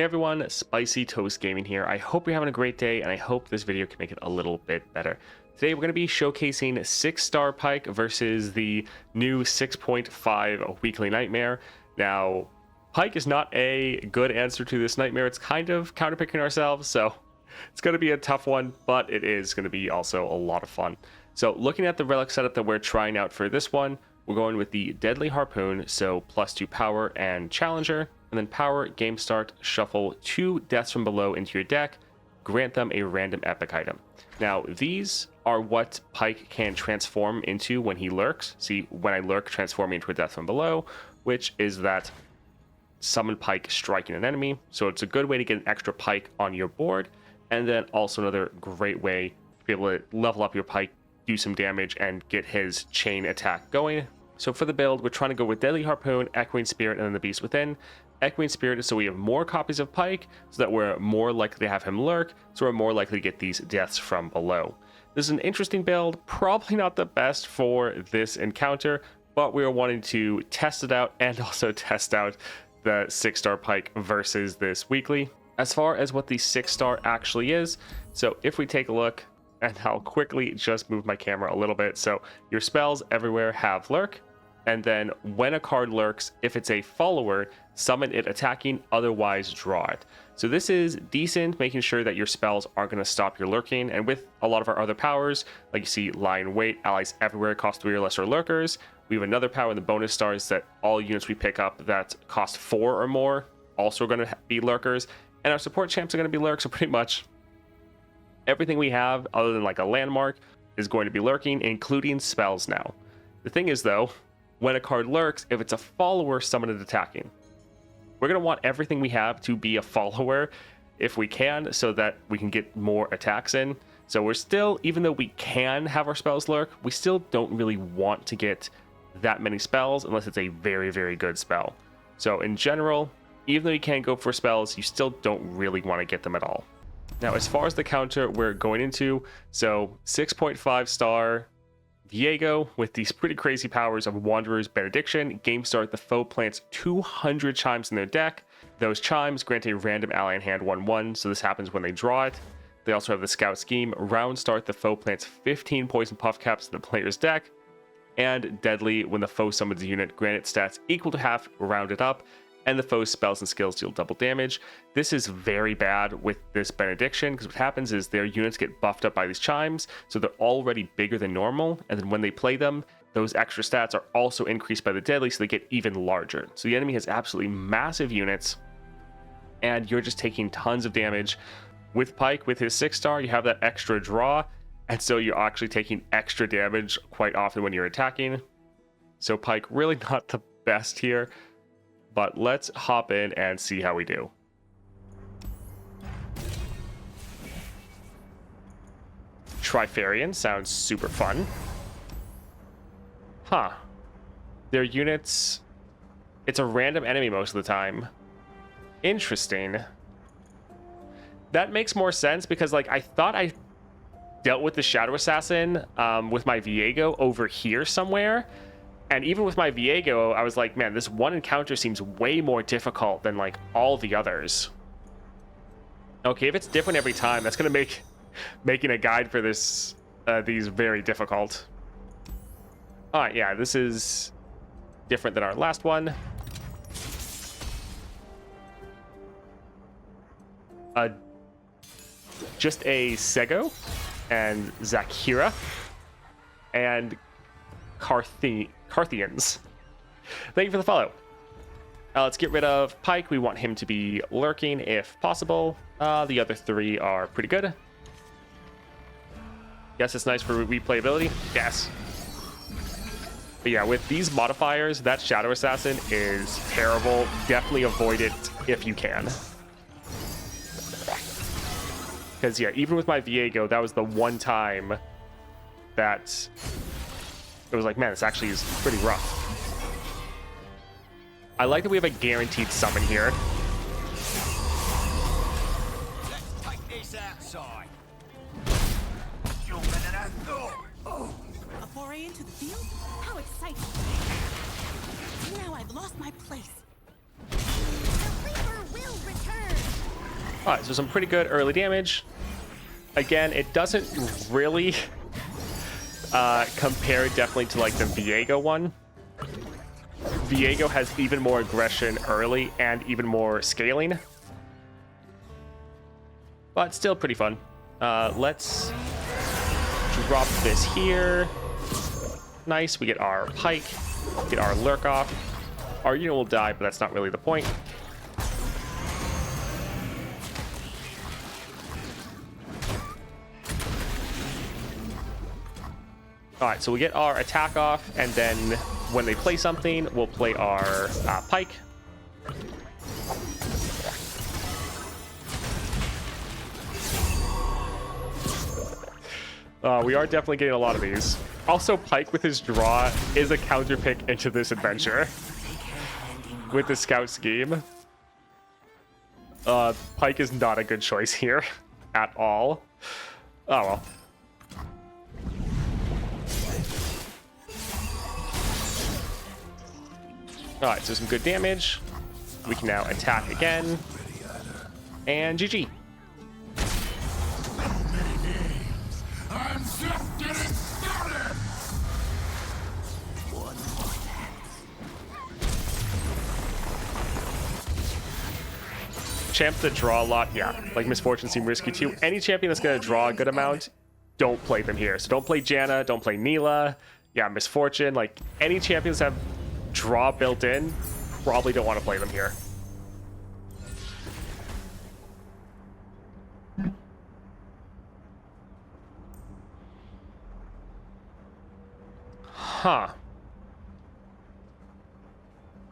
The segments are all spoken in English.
Hey everyone, Spicy Toast Gaming here. I hope you're having a great day, and I hope this video can make it a little bit better. Today we're going to be showcasing 6-star Pyke versus the new 6.5 Weekly Nightmare. Now, Pyke is not a good answer to this nightmare. It's kind of counterpicking ourselves, so it's going to be a tough one, but it is going to be also a lot of fun. So looking at the relic setup that we're trying out for this one, we're going with the Deadly Harpoon, so +2 power and Challenger. And then power, game start, shuffle 2 deaths from below into your deck, grant them a random epic item. Now, these are what Pyke can transform into when he lurks. See, when I lurk, transforming into a death from below, which is that summon Pyke striking an enemy. So it's a good way to get an extra Pyke on your board. And then also another great way to be able to level up your Pyke, do some damage, and get his chain attack going. So for the build, we're trying to go with Deadly Harpoon, Echoing Spirit, and then the Beast Within. Echoing Spirit is so we have more copies of Pyke, so that we're more likely to have him lurk, so we're more likely to get these deaths from below. This is an interesting build, probably not the best for this encounter, but we are wanting to test it out and also test out the 6-star Pyke versus this weekly. As far as what the 6-star actually is, so if we take a look, and I'll quickly just move my camera a little bit, so your spells everywhere have lurk. And then when a card lurks, if it's a follower, summon it attacking, otherwise draw it. So this is decent, making sure that your spells aren't going to stop your lurking. And with a lot of our other powers, like you see Lion Weight, allies everywhere cost 3 or lesser lurkers. We have another power in the bonus stars that all units we pick up that cost 4 or more also are going to be lurkers. And our support champs are going to be lurks, so pretty much everything we have, other than like a landmark, is going to be lurking, including spells now. The thing is, though, when a card lurks, if it's a follower, summon it attacking. We're going to want everything we have to be a follower if we can, so that we can get more attacks in. So we're still, even though we can have our spells lurk, we still don't really want to get that many spells unless it's a very, very good spell. So in general, even though you can go for spells, you still don't really want to get them at all. Now, as far as the counter we're going into, so 6.5 star Viego with these pretty crazy powers of Wanderer's Benediction. Game start, the foe plants 200 chimes in their deck. Those chimes grant a random ally in hand 1/1, so this happens when they draw it. They also have the Scout Scheme. Round start, the foe plants 15 poison puff caps in the player's deck. And Deadly, when the foe summons a unit, grant it stats equal to half, rounded up, and the foe's spells and skills deal double damage. This is very bad with this Benediction, because what happens is their units get buffed up by these chimes, so they're already bigger than normal, and then when they play them, those extra stats are also increased by the Deadly, so they get even larger. So the enemy has absolutely massive units, and you're just taking tons of damage. With Pyke, with his 6-star, you have that extra draw, and so you're actually taking extra damage quite often when you're attacking. So Pyke really not the best here. But let's hop in and see how we do. Trifarian sounds super fun. Huh. Their units... It's a random enemy most of the time. Interesting. That makes more sense because, like, I thought I dealt with the Shadow Assassin with my Viego over here somewhere. And even with my Viego, I was like, man, this one encounter seems way more difficult than, like, all the others. Okay, if it's different every time, that's going to make making a guide for this these very difficult. All right, yeah, this is different than our last one. Just a Sego and Zakira and Carthians. Thank you for the follow. Let's get rid of Pyke. We want him to be lurking if possible. The other 3 are pretty good. Yes, it's nice for replayability. Yes. But yeah, with these modifiers, that Shadow Assassin is terrible. Definitely avoid it if you can. Because yeah, even with my Viego, that was the one time that it was like, man, this actually is pretty rough. I like that we have a guaranteed summon here. Let's take this outside. A foray into the field? How exciting! Now I've lost my place. The Reaper will return! Alright, so some pretty good early damage. Again, it doesn't really compare definitely to like the Viego one. Viego has even more aggression early and even more scaling. But still pretty fun. Let's drop this here. Nice, we get our Pyke, get our Lurk off. Our unit will die, but that's not really the point. Alright, so we get our attack off, and then when they play something, we'll play our Pyke. We are definitely getting a lot of these. Also, Pyke with his draw is a counter pick into this adventure. With the scout scheme. Pyke is not a good choice here at all. Oh well. Alright, so some good damage. We can now attack again. And GG. I'm just getting started! Champs that draw a lot, yeah. Like Misfortune seem risky too. Any champion that's going to draw a good amount, don't play them here. So don't play Janna, don't play Neela. Yeah, Misfortune. Like any champions that have draw built in, probably don't want to play them here. Huh.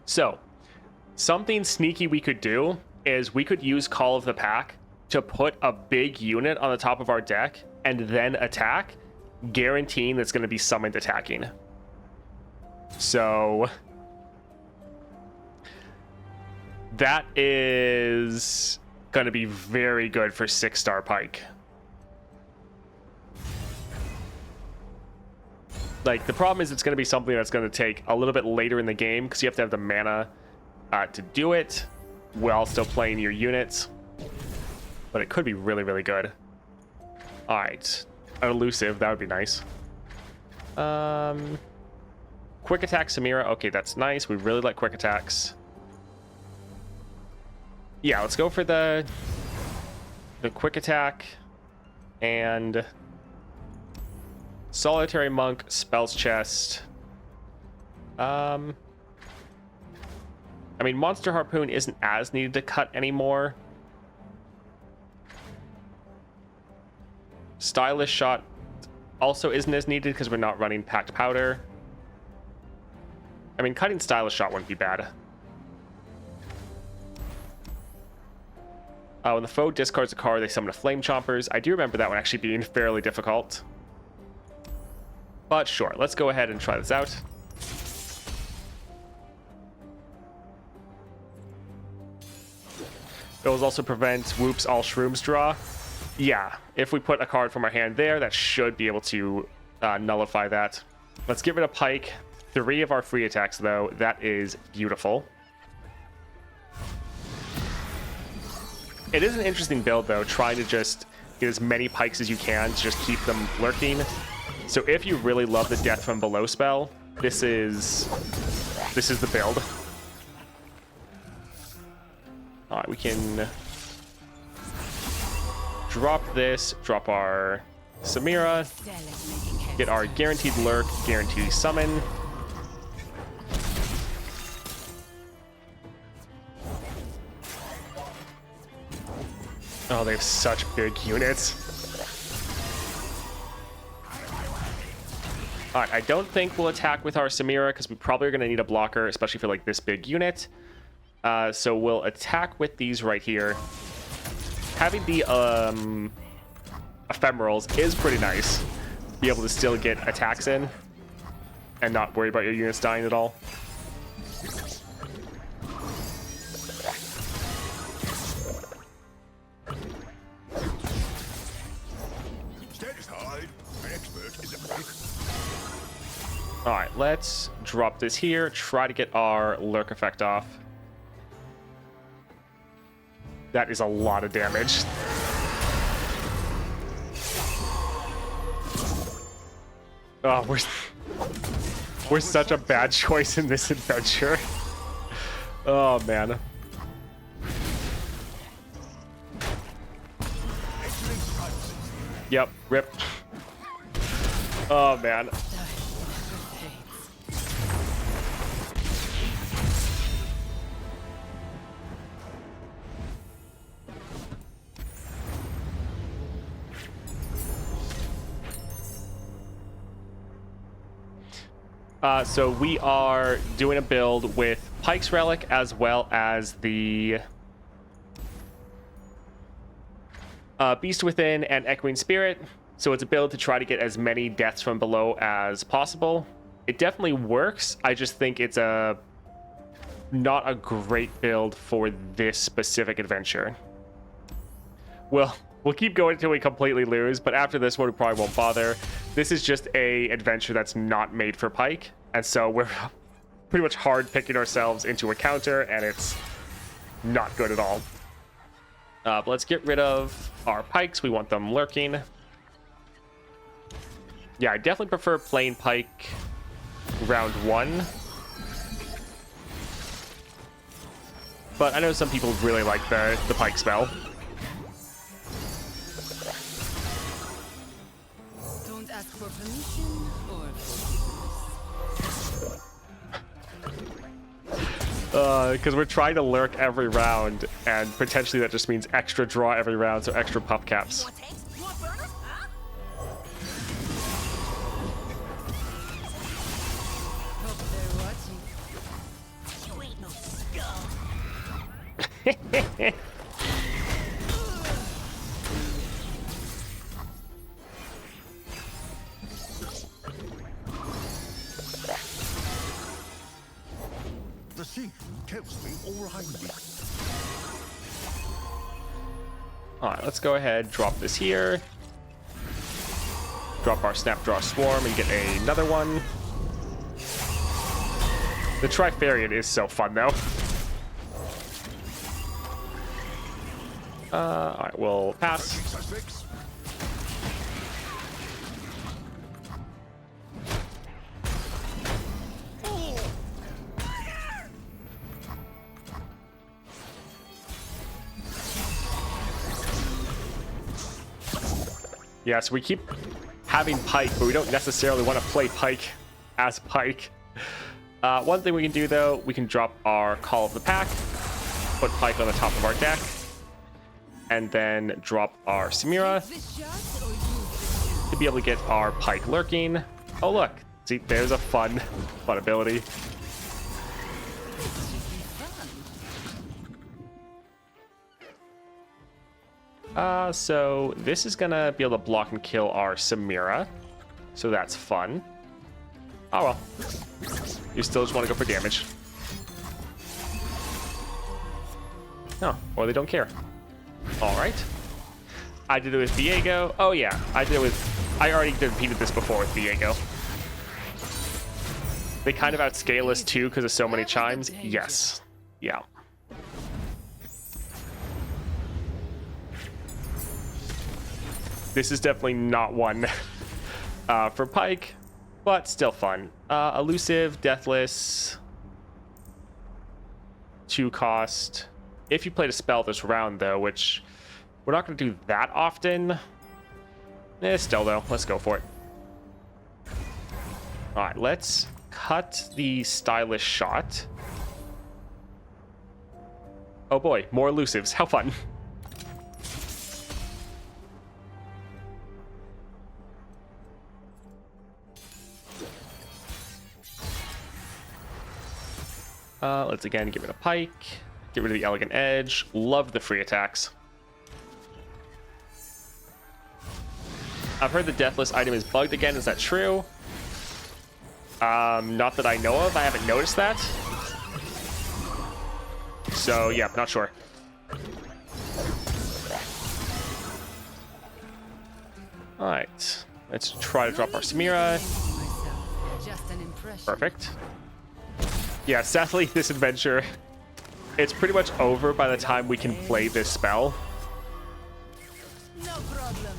So, something sneaky we could do is we could use Call of the Pack to put a big unit on the top of our deck and then attack, guaranteeing that's going to be summoned attacking. So that is going to be very good for 6-star Pyke. Like, the problem is it's going to be something that's going to take a little bit later in the game because you have to have the mana to do it while still playing your units. But it could be really, really good. Alright. An elusive, that would be nice. Quick attack Samira. Okay, that's nice. We really like quick attacks. Yeah, let's go for the quick attack and Solitary Monk, Spells Chest. I mean, Monster Harpoon isn't as needed to cut anymore. Stylish Shot also isn't as needed because we're not running Packed Powder. I mean, cutting Stylish Shot wouldn't be bad. When the foe discards a card, they summon a Flame Chompers. I do remember that one actually being fairly difficult. But sure, let's go ahead and try this out. It will also prevent Whoops All Shrooms draw. Yeah, if we put a card from our hand there, that should be able to nullify that. Let's get rid of Pyke. 3 of our free attacks, though. That is beautiful. It is an interesting build, though, trying to just get as many Pykes as you can to just keep them lurking. So if you really love the Death from Below spell, this is the build. All right, we can drop this, drop our Samira, get our guaranteed lurk, guaranteed summon. Oh, they have such big units. All right, I don't think we'll attack with our Samira because we probably are going to need a blocker, especially for like this big unit. So we'll attack with these right here. Having the ephemerals is pretty nice. Be able to still get attacks in and not worry about your units dying at all. All right, let's drop this here. Try to get our lurk effect off. That is a lot of damage. Oh, we're such a bad choice in this adventure. Oh, man. Yep, rip. Oh, man. So we are doing a build with Pyke's Relic as well as the Beast Within and Echoing Spirit. So it's a build to try to get as many deaths from below as possible. It definitely works. I just think it's not a great build for this specific adventure. We'll keep going until we completely lose, but after this one we probably won't bother. This is just a adventure that's not made for Pyke, and so we're pretty much hard picking ourselves into a counter, and it's not good at all. But let's get rid of our Pykes. We want them lurking. Yeah, I definitely prefer playing Pyke round 1. But I know some people really like the Pyke spell. Don't ask for permission or Because we're trying to lurk every round, and potentially that just means extra draw every round, so extra pup caps. more tanks? More burners? Huh? Hope they're watching. You ain't no scum. The sea tells me all I need. Alright, let's go ahead, drop this here. Drop our Snapdraw Swarm and get another one. The Trifarian is so fun, though. Alright, we'll pass. Suspects? Yeah, so we keep having Pyke, but we don't necessarily want to play Pyke as Pyke. One thing we can do, though, we can drop our Call of the Pack, put Pyke on the top of our deck, and then drop our Samira This shot or you? to be able to get our Pyke lurking. Oh, look. See, there's a fun ability. So this is gonna be able to block and kill our Samira. So that's fun. Oh well. You still just want to go for damage. No, or they don't care. Alright. I did it with Viego. Oh yeah, I already repeated this before with Viego. They kind of outscale us too because of so many chimes. Yes. Yeah. This is definitely not one for Pyke, but still fun. Elusive, Deathless, 2 cost. If you played a spell this round, though, which we're not going to do that often. Still, though, let's go for it. All right, let's cut the Stylish Shot. Oh boy, more elusives. How fun. Let's again get rid of Pyke, get rid of the Elegant Edge. Love the free attacks. I've heard the Deathless item is bugged again. Is that true? Not that I know of. I haven't noticed that. So yeah, not sure. All right, let's try to drop our Samira. Just an impression. Perfect. Yeah, sadly, this adventure it's pretty much over by the time we can play this spell. No problem.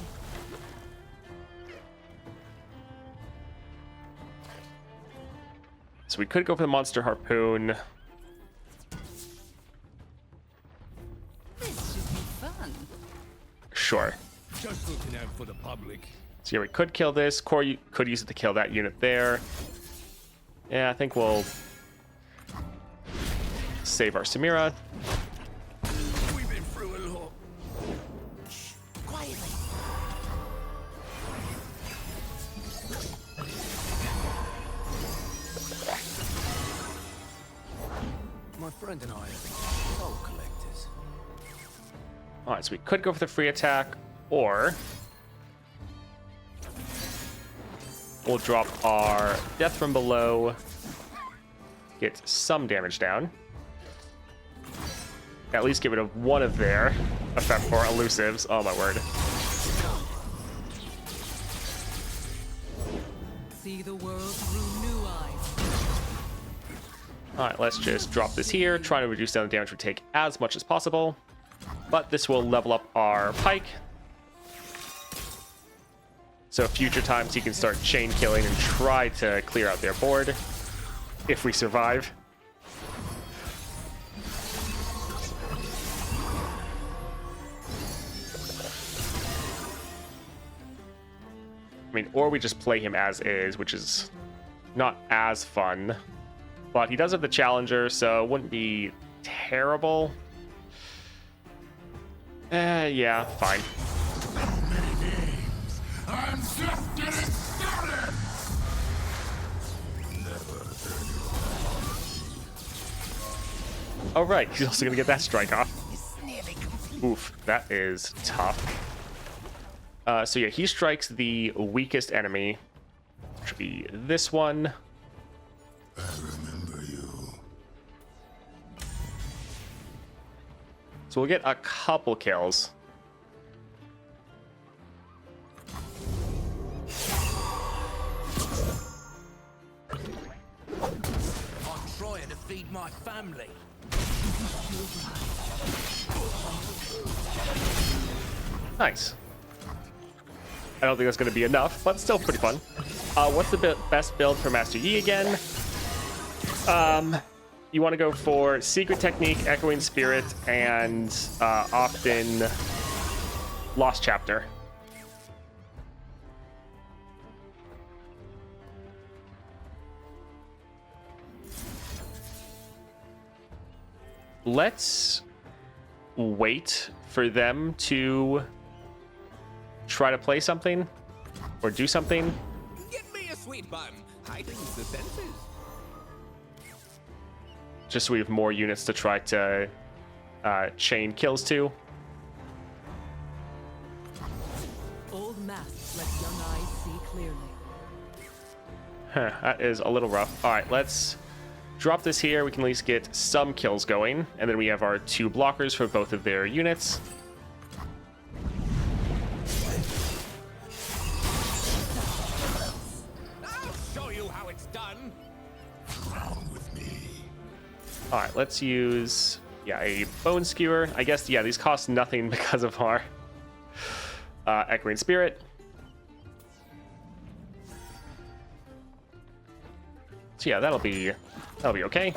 So we could go for the monster harpoon. This should be fun. Sure. Just looking out for the public. So yeah, we could kill this. Core could use it to kill that unit there. Yeah, I think we'll save our Samira. We've been through a lot. Quietly. My friend and I are soul collectors. All right, so we could go for the free attack, or we'll drop our death from below, get some damage down. At least get rid of one of their effect for elusives. Oh my word. See the world through new eyes. All right, let's just drop this here, try to reduce down the damage we take as much as possible. But this will level up our Pyke. So future times he can start chain killing and try to clear out their board if we survive. I mean, or we just play him as is, which is not as fun. But he does have the challenger, so it wouldn't be terrible. Yeah, fine. I'm just getting started! Oh, right, he's also gonna get that strike off. Oof, that is tough. So yeah, he strikes the weakest enemy, which would be this one. I remember you. So we'll get a couple kills. I'm trying to feed my family. Nice. I don't think that's going to be enough, but still pretty fun. What's the best build for Master Yi again? You want to go for Secret Technique, Echoing Spirit, and often Lost Chapter. Let's wait for them to try to play something or do something. Get me a sweet bun. Heightens the senses. Just so we have more units to try to chain kills to. Old masks let young eyes see clearly. Huh, that is a little rough. All right, let's drop this here. We can at least get some kills going. And then we have our 2 blockers for both of their units. I'll show you how it's done. All right, let's use, a bone skewer. I guess, these cost nothing because of our Echoing Spirit. So yeah, that'll be okay.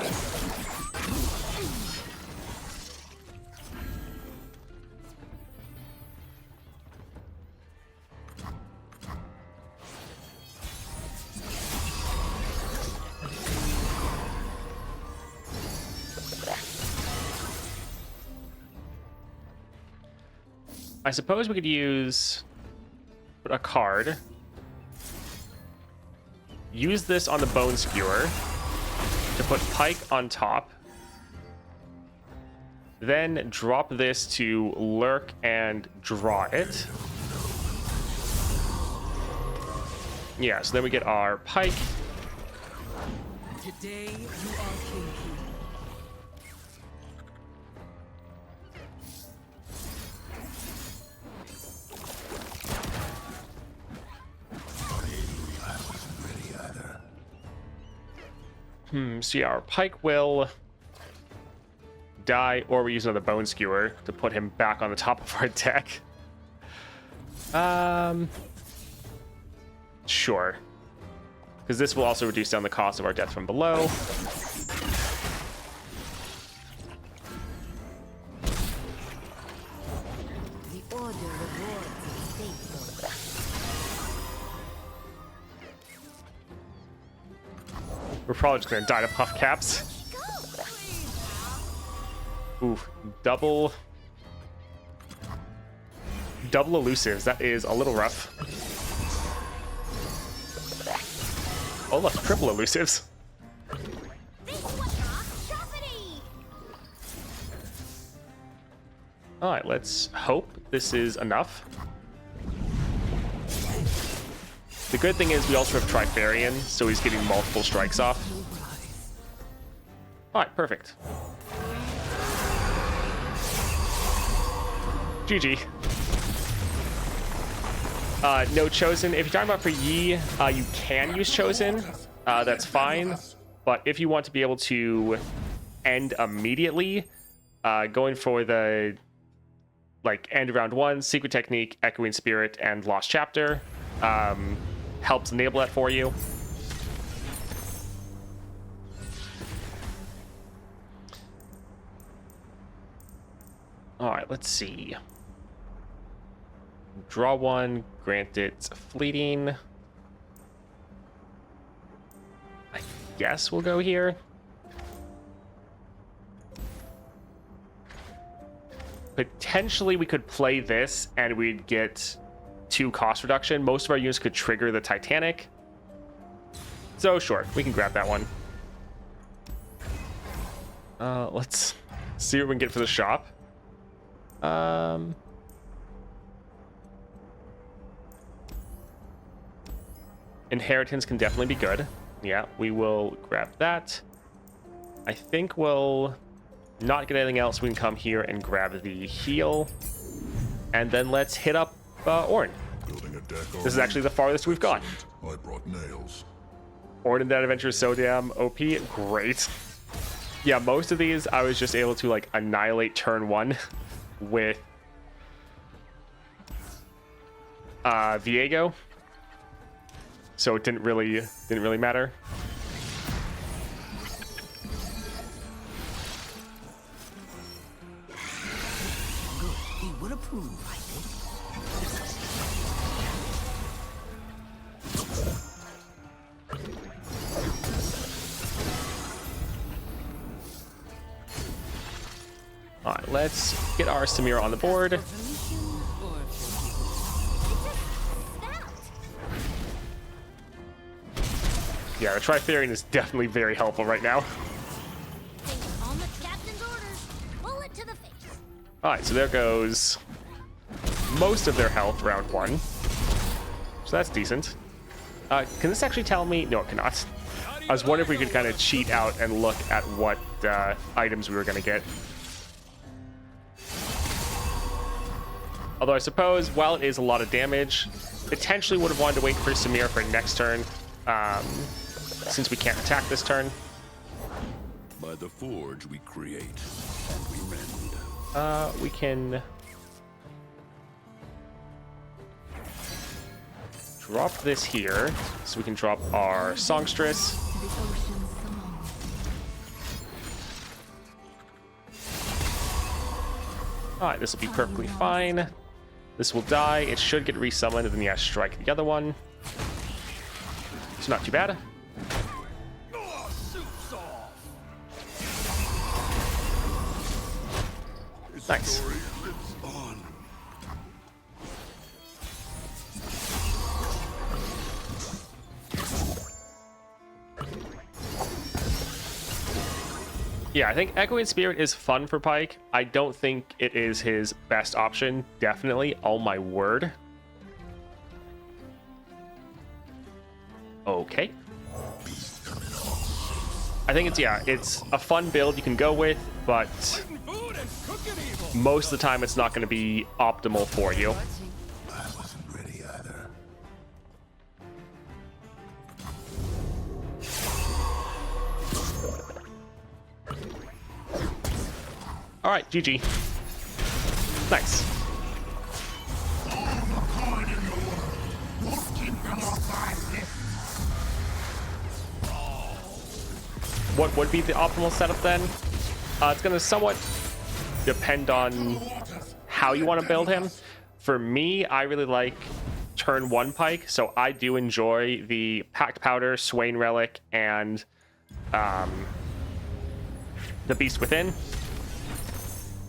I suppose we could use a card. Use this on the bone skewer to put Pyke on top. Then drop this to lurk and draw it. Yeah, so then we get our Pyke. Today you are king. So yeah, our Pyke will die, or we use another Bone Skewer to put him back on the top of our deck. Sure. Because this will also reduce down the cost of our Death from Below. The order rewards the faithful. We're probably just going to die to Puff Caps. Ooh, double elusives. That is a little rough. Oh look, triple elusives. All right, let's hope this is enough. The good thing is we also have Trifarian, so he's getting multiple strikes off. All right, perfect. GG. No Chosen. If you're talking about for Yi, you can use Chosen. That's fine. But if you want to be able to end immediately, going for the end of round 1, Secret Technique, Echoing Spirit, and Lost Chapter helps enable that for you. All right, let's see. Draw 1, grant it fleeting. I guess we'll go here. Potentially we could play this and we'd get 2 cost reduction. Most of our units could trigger the Titanic. So sure, we can grab that one. Let's see what we can get for the shop. Inheritance can definitely be good. Yeah, we will grab that. I think we'll not get anything else. We can come here and grab the heal. And then let's hit up Ornn. This is actually the farthest we've gone. I brought nails. Ornn in that adventure is so damn OP. Great. Yeah, most of these I was just able to annihilate turn 1 with Viego. So it didn't really matter. Good. He would approve, I think. All right, let's get our Samira on the board. Yeah, the Trifarian is definitely very helpful right now. On the captain's orders. Bullet to the face. All right, so there goes most of their health round 1. So that's decent. Can this actually tell me? No, it cannot. I was wondering if we could kind of cheat out and look at what items we were going to get. Although I suppose, while it is a lot of damage, potentially would have wanted to wait for Samira for next turn, since we can't attack this turn. By the forge we create and we rend. We can drop this here, so we can drop our Songstress. The ocean's song. Alright, this will be perfectly fine. This will die. It should get resummoned, and then yeah, strike the other one. It's not too bad. Nice. Yeah, I think Echoing Spirit is fun for Pyke. I don't think it is his best option. Definitely. Oh my word. Okay. I think it's a fun build you can go with, but most of the time it's not going to be optimal for you. I wasn't ready either. All right, GG. Nice. What would be the optimal setup then? It's going to somewhat depend on how you want to build him. For me, I really like turn 1 Pyke, so I do enjoy the Packed Powder, Swain Relic, and the Beast Within.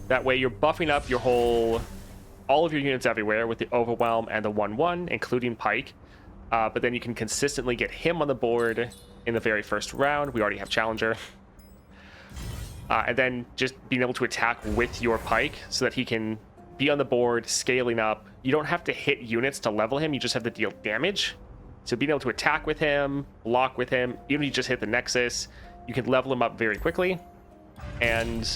That way you're buffing up your all of your units everywhere with the Overwhelm and the 1/1, including Pyke. But then you can consistently get him on the board in the very first round. We already have Challenger. And then just being able to attack with your Pyke so that he can be on the board, scaling up. You don't have to hit units to level him, you just have to deal damage. So being able to attack with him, block with him, even if you just hit the Nexus, you can level him up very quickly. And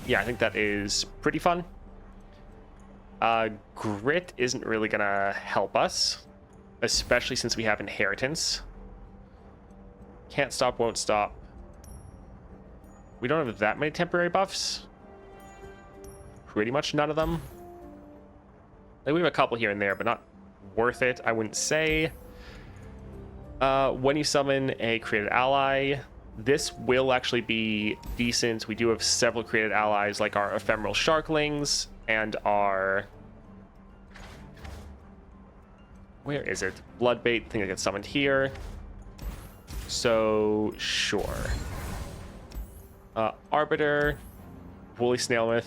yeah, I think that is pretty fun. Grit isn't really gonna help us, especially since we have Inheritance. Can't stop, won't stop. We don't have that many temporary buffs. Pretty much none of them. Like, we have a couple here and there, but not worth it, I wouldn't say. When you summon a created ally, this will actually be decent. We do have several created allies, like our Ephemeral Sharklings and our... Where is it? Bloodbait thing that gets summoned here. So, sure. Arbiter, Woolly Snailmouth.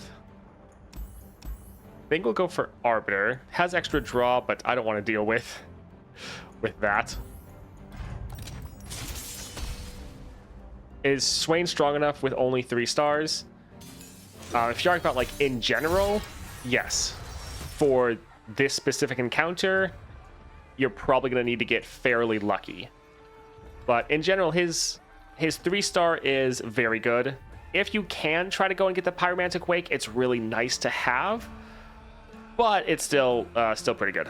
I think we'll go for Arbiter. Has extra draw, but I don't want to deal with that. Is Swain strong enough with only 3 stars? If you're talking about, like, in general, yes. For this specific encounter, you're probably going to need to get fairly lucky. But in general, his 3-star is very good. If you can try to go and get the Pyromantic Wake, it's really nice to have. But it's still pretty good.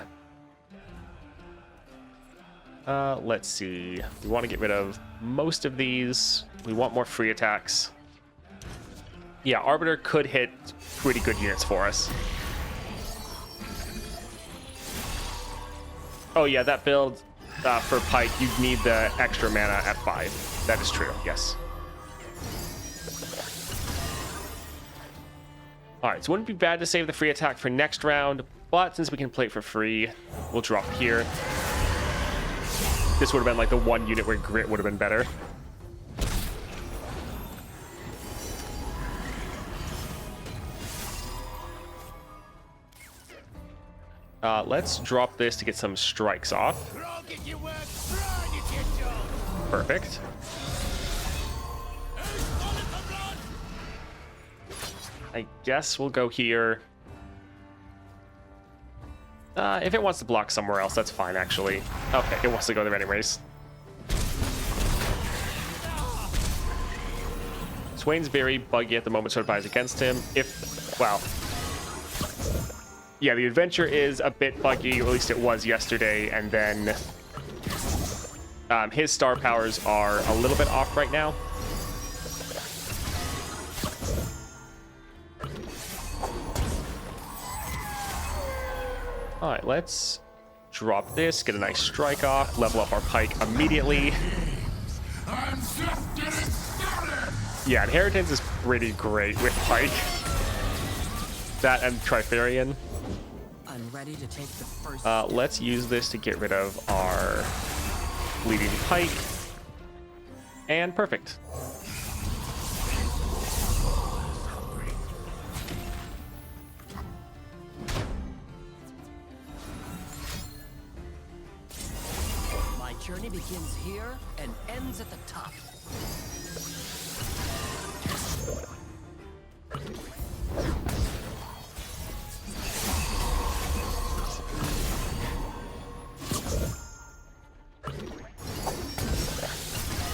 Let's see. We want to get rid of most of these. We want more free attacks. Yeah, Arbiter could hit pretty good units for us. Oh yeah, that build for Pyke, you need the extra mana at 5. That is true, yes. Alright, so it wouldn't be bad to save the free attack for next round, but since we can play it for free, we'll drop it here. This would have been like the one unit where Grit would have been better. Let's drop this to get some strikes off. Perfect. I guess we'll go here. If it wants to block somewhere else, that's fine, actually. Okay, it wants to go there anyways. Swain's very buggy at the moment, so it advise against him. Well... Yeah, the adventure is a bit buggy, or at least it was yesterday, and then his star powers are a little bit off right now. Alright, let's drop this, get a nice strike off, level up our Pyke immediately. Yeah, Inheritance is pretty great with Pyke. That and Trifarian. I'm ready to take the first let's use this to get rid of our Bleeding Pyke. And perfect. My journey begins here and ends at the top.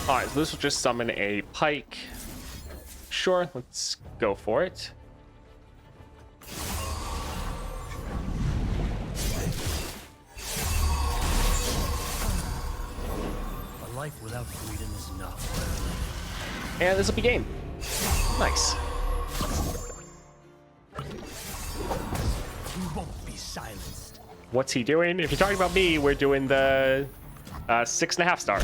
Alright, so this will just summon a Pyke. Sure, let's go for it. A life without freedom is not worth And this will be game. Nice. won't be silenced. What's he doing? If you're talking about me, we're doing the 6.5 star.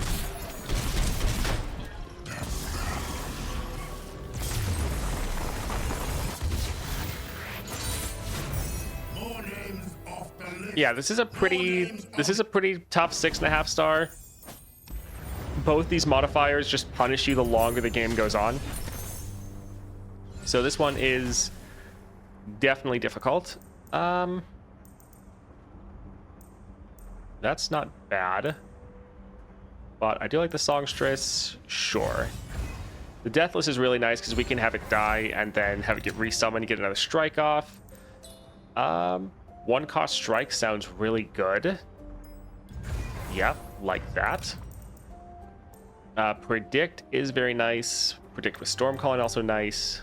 Yeah, this is a pretty tough 6.5 star. Both these modifiers just punish you the longer the game goes on. So this one is definitely difficult. That's not bad. But I do like the songstress, sure. The Deathless is really nice because we can have it die and then have it get resummoned, get another strike off. One cost strike sounds really good. Yep, like that. Predict is very nice. Predict with Stormcalling also nice.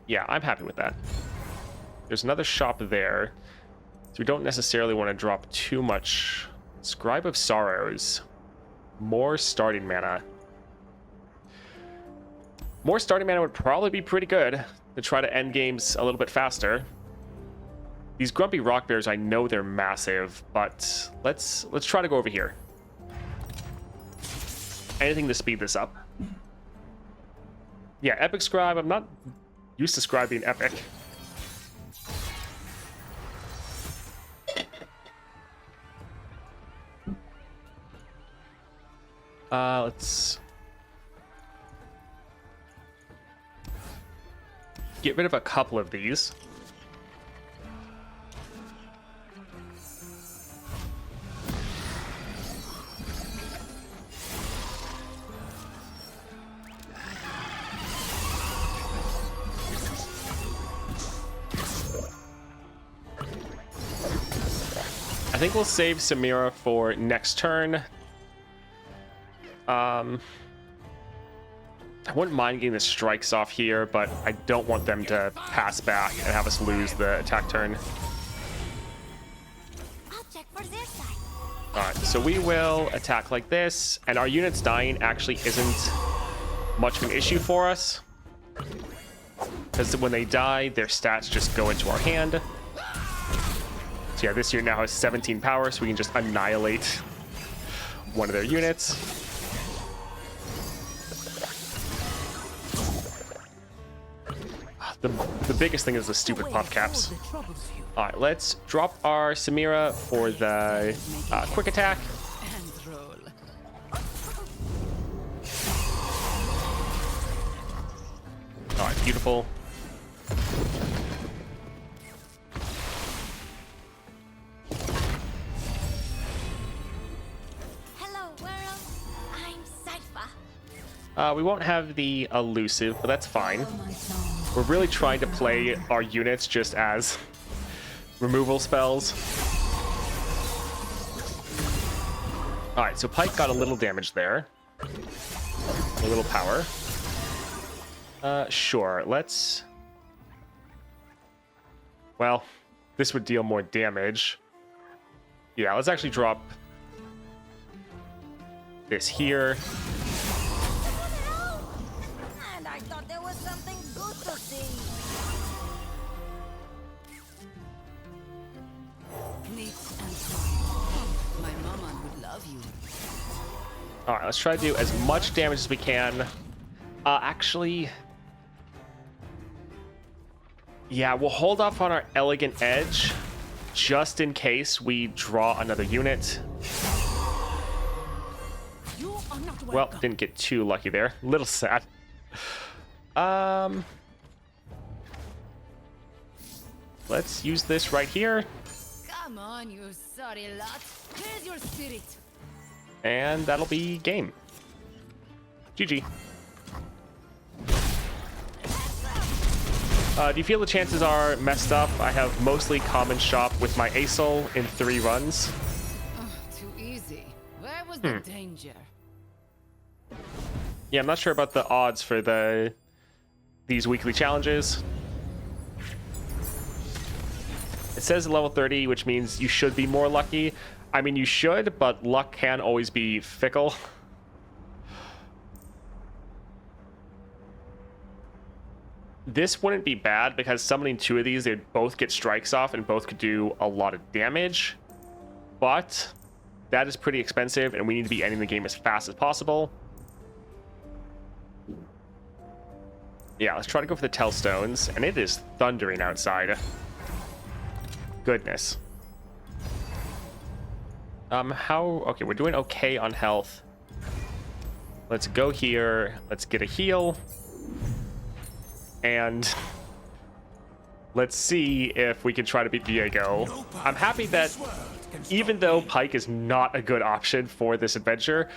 Yeah, I'm happy with that. There's another shop there, so we don't necessarily want to drop too much. Scribe of Sorrows. More starting mana. More starting mana would probably be pretty good to try to end games a little bit faster. These Grumpy Rock Bears, I know they're massive, but let's try to go over here. Anything to speed this up. Yeah, Epic Scribe. I'm not used to Scribe being epic. Let's get rid of a couple of these. I think we'll save Samira for next turn. I wouldn't mind getting the strikes off here, but I don't want them to pass back and have us lose the attack turn. I'll check for their side. Alright, so we will attack like this, and our units dying actually isn't much of an issue for us. Because when they die, their stats just go into our hand. So yeah, this unit now has 17 power, so we can just annihilate one of their units. The biggest thing is the stupid puff caps. All right, let's drop our Samira for the quick attack. All right, beautiful. Hello, world. I'm Cypher. We won't have the elusive, but that's fine. We're really trying to play our units just as removal spells. Alright, so Pyke got a little damage there. A little power. Sure, let's... Well, this would deal more damage. Yeah, let's actually drop this here. And I thought there was something good to see. Neat and fine. My mama would love you. Alright, let's try to do as much damage as we can. Actually... Yeah, we'll hold off on our Elegant Edge, just in case we draw another unit. You are not Well, welcome. didn't get too lucky there. Little sad. Let's use this right here. Come on, you sorry lot. Where's your spirit? And that'll be game. GG. Do you feel the chances are messed up? I have mostly common shop with my Acel in 3 runs. Too easy. Where was the danger? Yeah, I'm not sure about the odds for these weekly challenges. It says level 30, which means you should be more lucky. I mean, you should, but luck can always be fickle. this wouldn't be bad because summoning 2 of these, they'd both get strikes off and both could do a lot of damage. But that is pretty expensive, and we need to be ending the game as fast as possible. Yeah, let's try to go for the Tellstones, and it is thundering outside. Goodness. Okay, we're doing okay on health. Let's go here. Let's get a heal. And let's see if we can try to beat Viego. I'm happy that even though Pyke is not a good option for this adventure,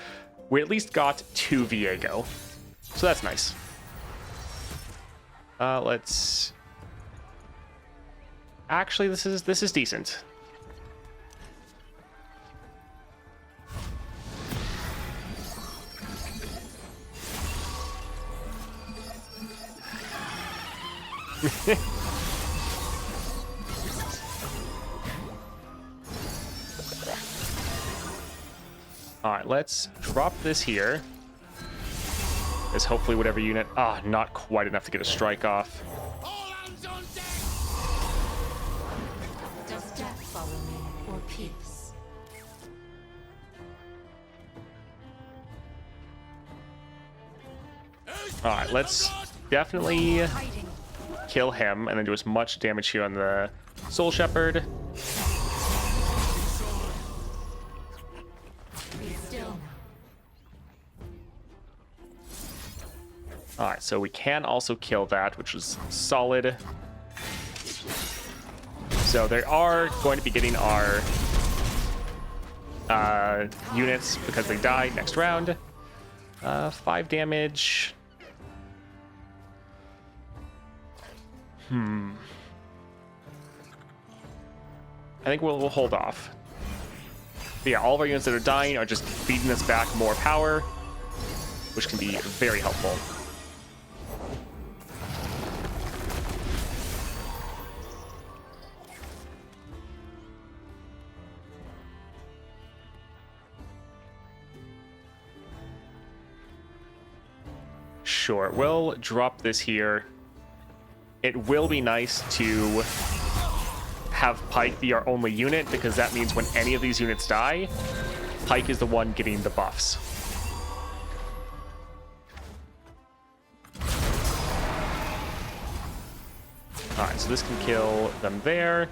we at least got 2 Viego. So that's nice. Let's... Actually, this is decent. Alright, let's drop this here. As hopefully whatever unit... not quite enough to get a strike off. All hands on deck! Does death follow me or peace? Alright, let's definitely Hiding. kill him and then do as much damage here on the Soul Shepherd. Be still now. Alright, so we can also kill that, which was solid. So they are going to be getting our units because they die next round. 5 damage. I think we'll hold off. But yeah, all of our units that are dying are just feeding us back more power, which can be very helpful. Sure, we'll drop this here. It will be nice to have Pyke be our only unit, because that means when any of these units die, Pyke is the one getting the buffs. Alright, so this can kill them there.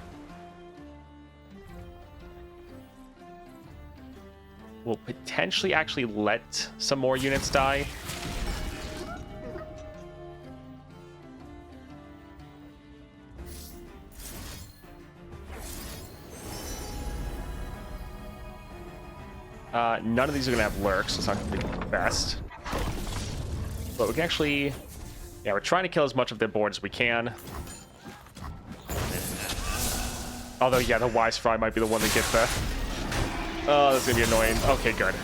We'll potentially actually let some more units die. None of these are going to have lurks, so it's not going to be the best. But we can actually... Yeah, we're trying to kill as much of their board as we can. Although, yeah, the Wise Fry might be the one that gets the... Oh, that's going to be annoying. Okay, good.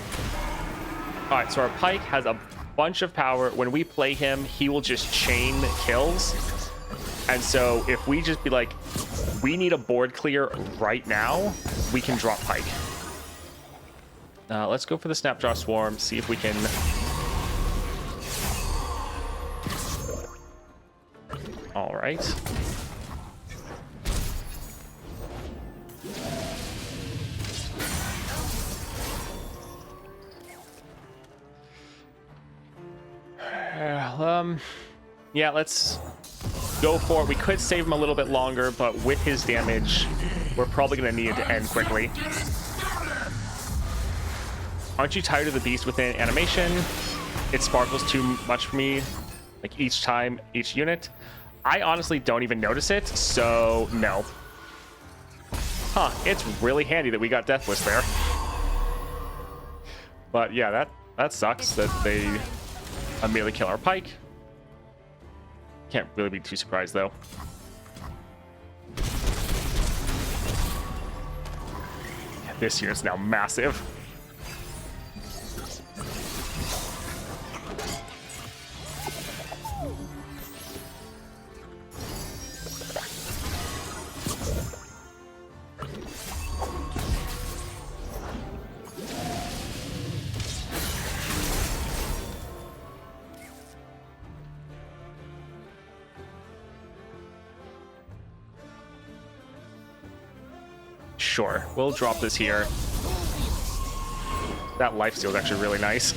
Alright, so our Pyke has a bunch of power. When we play him, he will just chain kills. And so if we just be like, we need a board clear right now, we can drop Pyke. Let's go for the Snapjaw Swarm, see if we can... All right. Yeah, let's go for it. We could save him a little bit longer, but with his damage, we're probably going to need it to end quickly. Aren't you tired of the beast within animation? It sparkles too much for me, like each time, each unit. I honestly don't even notice it, so no. Huh, it's really handy that we got Deathless there. But yeah, that sucks that they immediately kill our Pyke. Can't really be too surprised though. This unit's now massive. Sure, we'll drop this here. That lifesteal is actually really nice.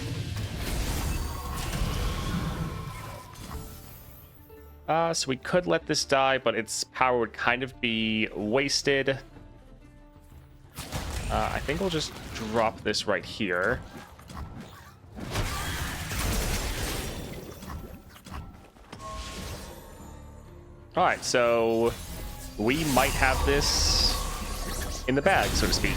So we could let this die, but its power would kind of be wasted. I think we'll just drop this right here. All right, so we might have this in the bag, so to speak.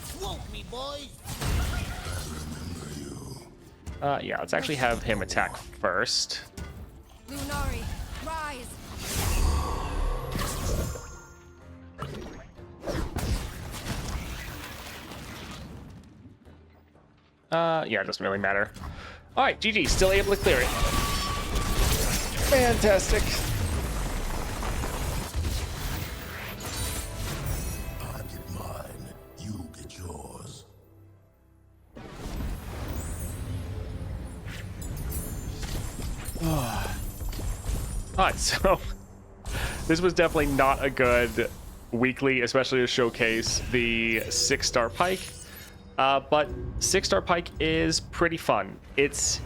Swoop me, boys. Yeah, let's actually have him attack first. Lunari, rise! Yeah, it doesn't really matter. All right, GG, still able to clear it. Fantastic. I get mine, you get yours. All right, so this was definitely not a good weekly, especially to showcase the 6-star Pyke. But 6-star Pyke is pretty fun. It's,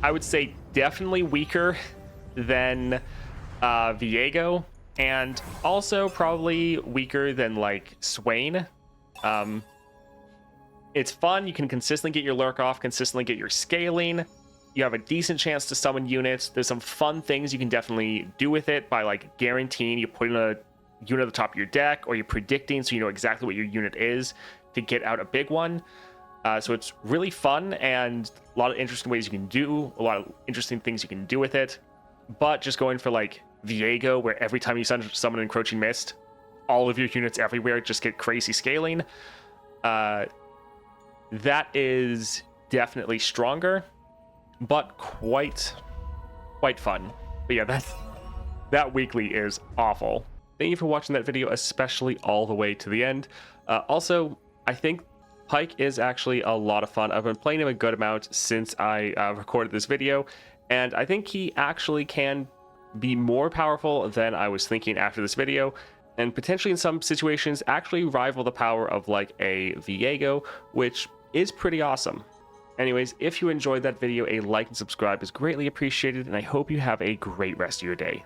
I would say, definitely weaker than Viego, and also probably weaker than like Swain. It's fun. You can consistently get your lurk off, consistently get your scaling. You have a decent chance to summon units. There's some fun things you can definitely do with it by like guaranteeing you put in a unit at the top of your deck, or you're predicting so you know exactly what your unit is to get out a big one. So it's really fun and a lot of interesting ways you can do, a lot of interesting things you can do with it. But just going for like Viego, where every time you summon Encroaching Mist, all of your units everywhere just get crazy scaling. That is definitely stronger, but quite fun. But yeah, that weekly is awful. Thank you for watching that video, especially all the way to the end. Also, I think Pyke is actually a lot of fun. I've been playing him a good amount since I recorded this video, and I think he actually can be more powerful than I was thinking after this video, and potentially in some situations actually rival the power of like a Viego, which is pretty awesome. Anyways, if you enjoyed that video, a like and subscribe is greatly appreciated, and I hope you have a great rest of your day.